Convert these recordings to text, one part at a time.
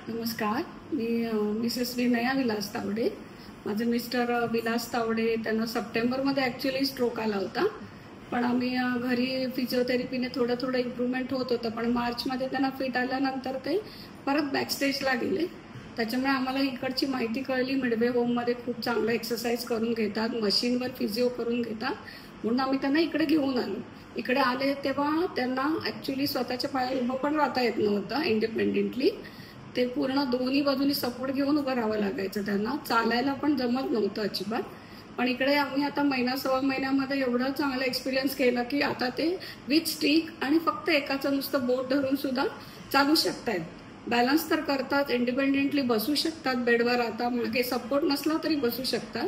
नमस्कार, मी मिसेस विनया विलास तावडे. माझे मिस्टर विलास तावडे, त्यांना सप्टेंबरमध्ये ॲक्च्युली स्ट्रोक आला होता. पण आम्ही घरी फिजिओथेरपीने थोडं थोडं इम्प्रूव्हमेंट होत होतं. पण मार्चमध्ये त्यांना फिट आल्यानंतर ते परत बॅकस्टेजला गेले. त्याच्यामुळे आम्हाला इकडची माहिती कळली. मिडवे होममध्ये खूप चांगलं एक्सरसाइज करून घेतात, मशीनवर फिजिओ करून घेतात, म्हणून आम्ही त्यांना इकडे घेऊन आलो. इकडे आले तेव्हा त्यांना ॲक्च्युली स्वतःच्या पायावर उभं पण राहता येत नव्हतं इंडिपेंडेंटली. ते पूर्ण दोन्ही बाजूनी सपोर्ट घेऊन उभं राहावं लागायचं. त्यांना चालायला पण जमत नव्हतं अजिबात. पण इकडे आम्ही आता महिना सव्वा महिन्यामध्ये एवढं चांगलं एक्सपिरियन्स केला की आता ते विथ स्टिक आणि फक्त एकाचं नुसतं बोट धरून सुद्धा चालू शकतायत. बॅलन्स तर करतात, इंडिपेंडेंटली बसू शकतात बेडवर. आता मागे सपोर्ट नसला तरी बसू शकतात.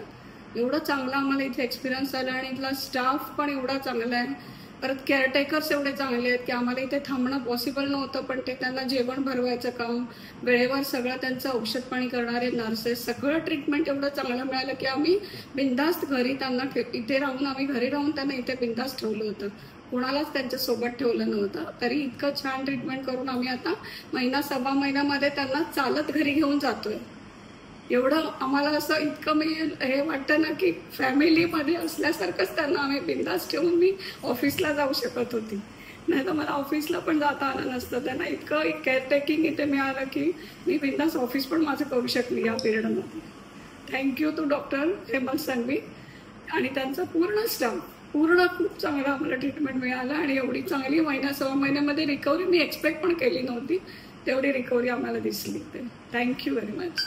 एवढं चांगलं आम्हाला इथे एक्सपिरियन्स आला आणि इथला स्टाफ पण एवढा चांगला आहे. परत केअरटेकर्स एवढे चांगले आहेत की आम्हाला इथे थांबणं पॉसिबल नव्हतं, पण ते त्यांना जेवण भरवायचं काम, वेळेवर सगळं त्यांचं औषध पाणी करणारे नर्सेस, सगळं ट्रीटमेंट एवढं चांगलं मिळालं की आम्ही बिनधास्त घरी त्यांना इथे राहून आम्ही घरी राहून त्यांना इथे बिनधास्त ठेवलं होतं. कोणालाच त्यांच्यासोबत ठेवलं नव्हतं. तरी इतकं छान ट्रीटमेंट करून आम्ही आता महिना सव्वा महिन्यामध्ये त्यांना चालत घरी घेऊन जातोय. एवढं आम्हाला असं इतकं मी हे वाटतं ना की फॅमिलीमध्ये असल्यासारखंच त्यांना आम्ही बिंदास ठेवून मी ऑफिसला जाऊ शकत होती. नाही तर मला ऑफिसला पण जाता आलं नसतं. त्यांना इतकं केअरटेकिंग इथे मिळालं की मी बिंदास ऑफिस पण माझं करू शकली या पिरियडमध्ये. Thank you to doctor Hemant Sanghvi आणि त्यांचा पूर्ण स्टाफ. खूप चांगलं आम्हाला ट्रीटमेंट मिळालं आणि एवढी चांगली महिना सव्वा महिन्यामध्ये रिकव्हरी मी एक्सपेक्ट पण केली नव्हती. तेवढी रिकव्हरी आम्हाला दिसली. Thank you very much.